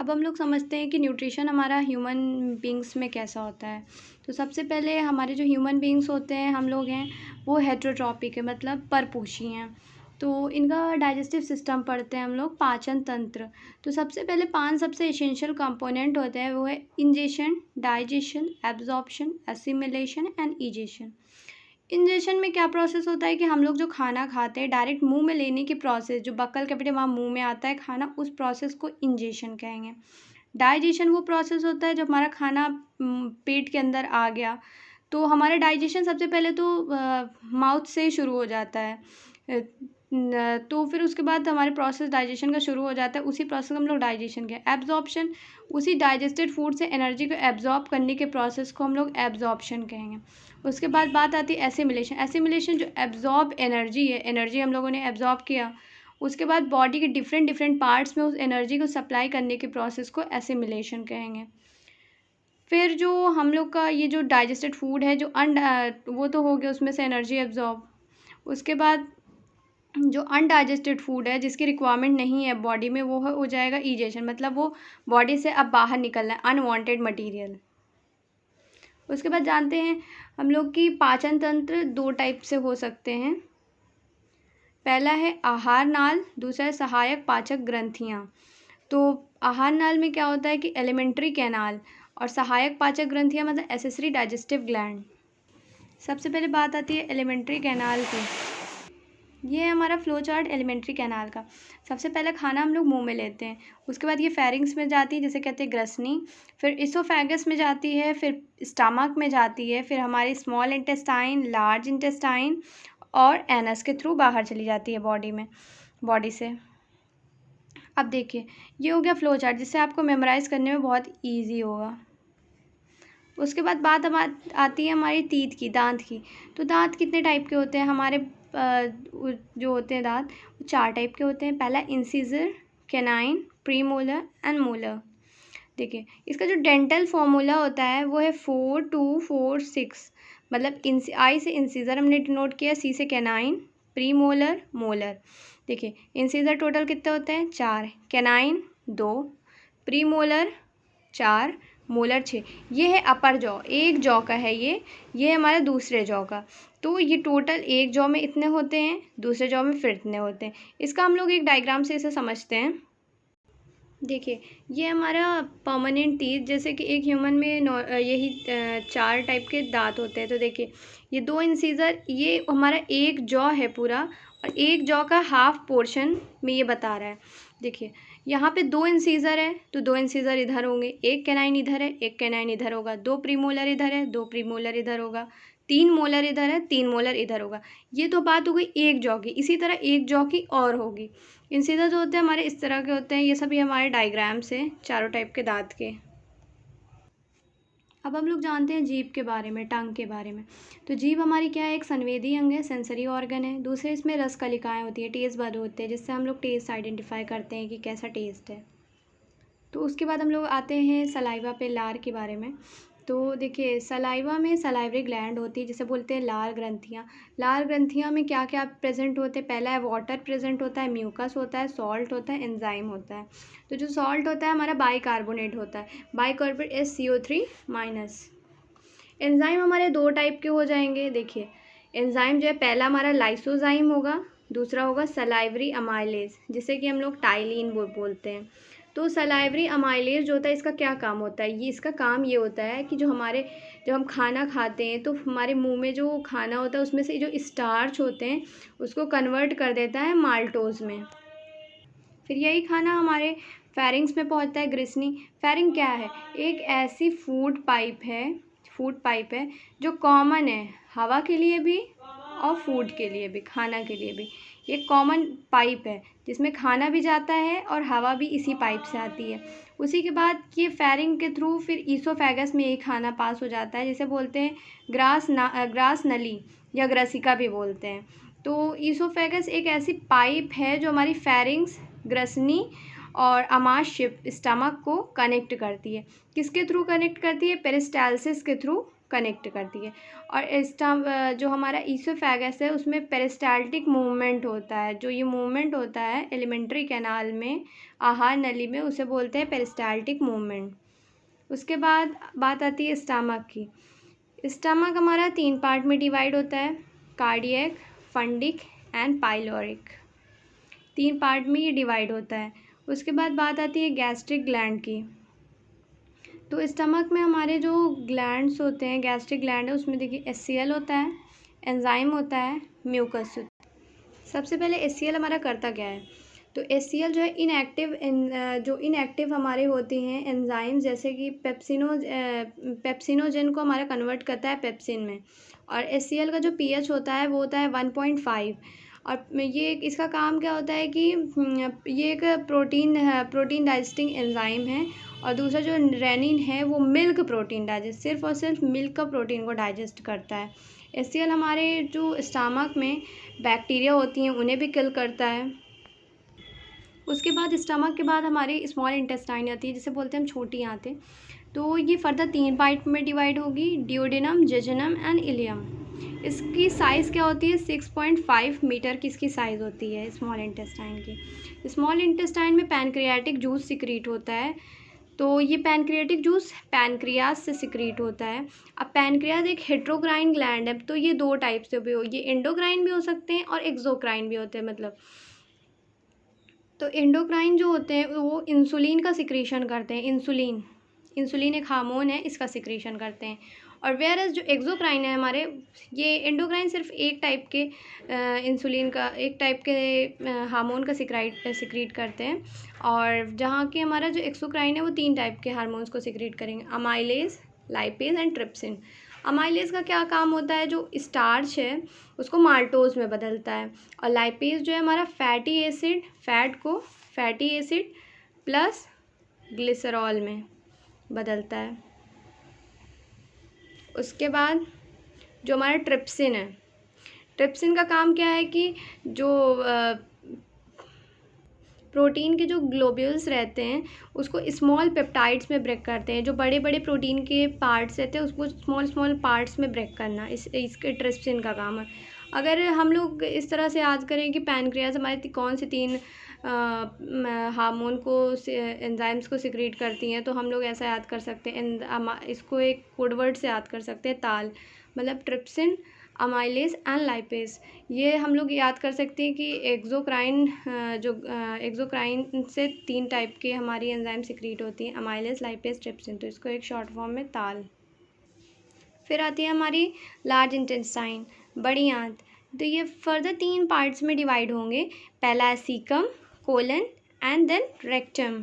अब हम लोग समझते हैं कि न्यूट्रिशन हमारा ह्यूमन बींग्स में कैसा होता है। तो सबसे पहले हमारे जो ह्यूमन बींग्स होते हैं, हम लोग हैं, वो हेटेरोट्रॉपिक है, मतलब परपोषी हैं। तो इनका डाइजेस्टिव सिस्टम पढ़ते हैं हम लोग, पाचन तंत्र। तो सबसे पहले 5 सबसे एसेंशियल कंपोनेंट होते हैं, वो है ingestion, digestion, absorption, assimilation and egestion. Ingestion में क्या प्रोसेस होता है कि हम लोग जो खाना खाते हैं डायरेक्ट मुंह में लेने की प्रोसेस, जो बक्कल के पेटे वहाँ मुंह में आता है खाना, उस प्रोसेस को इंजेशन कहेंगे। डाइजेशन वो प्रोसेस होता है जब हमारा खाना पेट के अंदर आ गया, तो हमारा डाइजेशन सबसे पहले तो माउथ से ही शुरू हो जाता है। तो फिर उसके बाद हमारे प्रोसेस डाइजेशन का शुरू हो जाता है, उसी प्रोसेस को हम लोग डाइजेशन के। एब्जॉर्प्शन, उसी डाइजेस्टेड फूड से एनर्जी को एब्जॉर्ब करने के प्रोसेस को हम लोग एब्जॉर्प्शन कहेंगे। उसके बाद बात आती है एसिमिलेशन। एसिमिलेशन जो एब्जॉर्ब एनर्जी है, एनर्जी हम लोगों ने एब्जॉर्ब किया, उसके बाद बॉडी के डिफरेंट डिफरेंट पार्ट्स में उस एनर्जी को सप्लाई करने के प्रोसेस को एसिमिलेशन कहेंगे। फिर जो हम लोग का ये जो डाइजेस्टेड फूड है, जो वो तो हो गया, उसमें से एनर्जी एब्जॉर्ब। उसके बाद जो अनडाइजेस्टेड फूड है, जिसकी रिक्वायरमेंट नहीं है बॉडी में, वो हो जाएगा इजेशन, मतलब वो बॉडी से अब बाहर निकलना है, अनवांटेड मटेरियल। उसके बाद जानते हैं हम लोग की पाचन तंत्र 2 टाइप से हो सकते हैं। पहला है आहार नाल, दूसरा है सहायक पाचक ग्रंथियाँ। तो आहार नाल में क्या होता है कि एलिमेंट्री कैनाल, और सहायक पाचक ग्रंथियाँ मतलब एसेसरी डाइजेस्टिव ग्लैंड। सबसे पहले बात आती है एलिमेंट्री कैनाल की। ये है हमारा फ्लो चार्ट एलिमेंट्री कैनाल का। सबसे पहले खाना हम लोग मुंह में लेते हैं, उसके बाद ये फेरिंग्स में जाती है, जिसे कहते हैं ग्रसनी, फिर इसोफेगस में जाती है, फिर स्टमक में जाती है, फिर हमारी स्मॉल इंटेस्टाइन, लार्ज इंटेस्टाइन और एनस के थ्रू बाहर चली जाती है बॉडी से। अब देखिए, ये हो गया फ्लो चार्ट, जिससे आपको मेमोराइज़ करने में बहुत ईजी होगा। उसके बाद बात आती है हमारी टीथ की, दांत की। तो दांत कितने टाइप के होते हैं हमारे, जो होते हैं दांत, वो 4 टाइप के होते हैं। पहला incisor, canine, premolar and molar. देखिए, इसका जो डेंटल फॉर्मूला होता है वो है 4 2 4 6, मतलब आई से इंसिजर हमने डिनोट किया, सी से कैनाइन, प्रीमोलर, मोलर। देखिए, इंसिजर टोटल कितने होते हैं, 4, कैनाइन 2, प्रीमोलर 4, मोलर 6। ये है अपर जॉ, एक जॉ का है ये हमारा दूसरे जॉ का। तो ये टोटल एक जॉ में इतने होते हैं, दूसरे जॉ में फिर इतने होते हैं। इसका हम लोग एक डायग्राम से इसे समझते हैं। देखिए, ये हमारा परमानेंट टीथ, जैसे कि एक ह्यूमन में यही 4 टाइप के दांत होते हैं। तो देखिए, ये 2 इंसीजर, ये हमारा एक जॉ है पूरा, और एक जॉ का हाफ पोर्शन में ये बता रहा है। देखिए, यहाँ पे 2 इंसीजर है, तो 2 इंसीजर इधर होंगे, एक कैनाइन इधर है, एक कैनाइन इधर होगा, 2 प्रीमोलर इधर है, 2 प्रीमोलर इधर होगा, 3 मोलर इधर है, 3 मोलर इधर होगा। ये तो बात हो गई एक जॉ की। इसी तरह एक जॉ की और होगी। इंसिजर जो होते हैं हमारे इस तरह के होते हैं, ये सभी हमारे डायग्राम्स हैं चारों टाइप के दांत के। अब हम लोग जानते हैं जीभ के बारे में, टंग के बारे में। तो जीभ हमारी क्या है, एक संवेदी अंग है, सेंसरी ऑर्गन है। दूसरे इसमें रस कलिकाएँ होती है, टेस्ट बड होते हैं, जिससे हम लोग टेस्ट आइडेंटिफाई करते हैं कि कैसा टेस्ट है। तो उसके बाद हम लोग आते हैं सलाइवा पे, लार के बारे में। तो देखिए, सलाइवा में सलाइवरी ग्लैंड होती है, जिसे बोलते हैं लार ग्रंथियाँ। लार ग्रंथियाँ में क्या क्या प्रेजेंट होते हैं, पहला है वाटर प्रेजेंट होता है, म्यूकस होता है, सॉल्ट होता है, एंजाइम होता है। तो जो सॉल्ट होता है हमारा बाइकार्बोनेट होता है, बाइकार्बोनेट इज CO3-। एंजाइम हमारे 2 टाइप के हो जाएंगे। देखिए, एंजाइम जो है, पहला हमारा लाइसोजाइम होगा, दूसरा होगा सलाइवरी अमाइलेज, जिसे कि हम लोग टाइलिन बोलते हैं। तो सलाइवरी अमाइलेज जो होता है, इसका क्या काम होता है, इसका काम ये होता है कि जब हम खाना खाते हैं, तो हमारे मुंह में जो खाना होता है, उसमें से जो स्टार्च होते हैं, उसको कन्वर्ट कर देता है माल्टोज में। फिर यही खाना हमारे फेरिंग्स में पहुंचता है, ग्रिसनी। फेरिंग क्या है, एक ऐसी फूड पाइप है जो कॉमन है हवा के लिए भी और फूड के लिए भी, खाना के लिए भी। ये कॉमन पाइप है जिसमें खाना भी जाता है और हवा भी इसी पाइप से आती है। उसी के बाद ये फेरिंग के थ्रू फिर ईसोफेगस में ये खाना पास हो जाता है, जिसे बोलते हैं ग्रास नली या ग्रसिका भी बोलते हैं। तो ईसोफेगस एक ऐसी पाइप है जो हमारी फेरिंग्स, ग्रसनी और आमाशय स्टमक को कनेक्ट करती है। किसके थ्रू कनेक्ट करती है, पेरिस्टालसिस के थ्रू कनेक्ट करती है। और जो हमारा ईसोफेगस है उसमें पेरिस्टाल्टिक मूवमेंट होता है। जो ये मूवमेंट होता है एलिमेंट्री कैनाल में, आहार नली में, उसे बोलते हैं पेरिस्टाल्टिक मूवमेंट। उसके बाद बात आती है स्टमक की। स्टमक हमारा 3 पार्ट में डिवाइड होता है, cardiac, fundic and pyloric. 3 part में ये डिवाइड होता है। उसके बाद बात आती है गैस्ट्रिक ग्लैंड की। तो स्टमक में हमारे जो ग्लैंड्स होते हैं, गैस्ट्रिक ग्लैंड है, उसमें देखिए HCl होता है, एंजाइम होता है, म्यूकस। सबसे पहले HCl हमारा करता क्या है? तो HCl जो है जो इनएक्टिव हमारे होते हैं एंजाइम, जैसे कि पेप्सिनोजेन को हमारा कन्वर्ट करता है पेप्सिन में। और HCl का जो pH होता है वो होता है 1.5। और ये इसका काम क्या होता है कि ये एक प्रोटीन डाइजेस्टिंग एंजाइम है। और दूसरा जो रेनिन है वो मिल्क प्रोटीन सिर्फ और सिर्फ मिल्क का प्रोटीन को डाइजेस्ट करता है। HCl हमारे जो स्टमक में बैक्टीरिया होती हैं उन्हें भी किल करता है। उसके बाद स्टमक के बाद हमारी स्मॉल इंटेस्टाइन आती है, जिसे बोलते हैं हम छोटी आंतें। तो ये फर्दर 3 पार्ट में डिवाइड होगी, ड्यूडेनम, जेजुनम एंड इलियम। इसकी साइज़ क्या होती है? 6.5 मीटर की इसकी साइज़ होती है स्मॉल इंटेस्टाइन की। स्मॉल इंटेस्टाइन में पैनक्रियाटिक जूस सिक्रीट होता है। तो ये पैनक्रियाटिक जूस पैनक्रियाज से सिक्रीट होता है। अब पैनक्रियाज एक हेट्रोक्राइन ग्लैंड है, तो ये 2 टाइप से भी ये एंडोक्राइन भी हो सकते हैं और एक्सोक्राइन भी होते हैं। मतलब तो एंडोक्राइन जो होते हैं वो इंसुलिन का सिक्रीशन करते हैं। इंसुलिन एक हार्मोन है, इसका सिक्रीशन करते हैं। और वेयरएज जो एक्सोक्राइन है हमारे, ये एंडोक्राइन सिर्फ एक टाइप के हार्मोन का सिक्रीट करते हैं। और जहाँ कि हमारा जो एक्सोक्राइन है वो 3 टाइप के हार्मोन्स को सिक्रीट करेंगे, amylase, lipase and trypsin. Amylase का क्या काम होता है? जो स्टार्च है उसको माल्टोज में बदलता है। और लाइपेज जो है हमारा फैटी एसिड प्लस ग्लिसरॉल में बदलता है। उसके बाद जो हमारा ट्रिप्सिन का काम क्या है कि जो प्रोटीन के जो ग्लोब्यूल्स रहते हैं उसको स्मॉल पेप्टाइड्स में ब्रेक करते हैं। जो बड़े बड़े प्रोटीन के पार्ट्स रहते हैं उसको स्मॉल पार्ट्स में ब्रेक करना इसके ट्रिप्सिन का काम है। अगर हम लोग इस तरह से याद करें कि पैनक्रियाज हमारे कौन से 3 हार्मोन को एंजाइम्स को सिक्रीट करती हैं, तो हम लोग ऐसा याद कर सकते हैं, इसको एक कोडवर्ड से याद कर सकते हैं, ताल। मतलब ट्रिप्सिन, अमाइलेज एंड लाइपेज। ये हम लोग याद कर सकते हैं कि एक्सोक्राइन से 3 टाइप के हमारी एंजाइम सिक्रीट होती हैं, अमाइलेज, लाइपेज, ट्रिप्सिन। तो इसको एक शॉर्ट फॉर्म में ताल। फिर आती है हमारी लार्ज इंटेस्टाइन, बड़ी आंत। तो ये फर्दर 3 पार्ट्स में डिवाइड होंगे। पहला है caecum, colon and then rectum.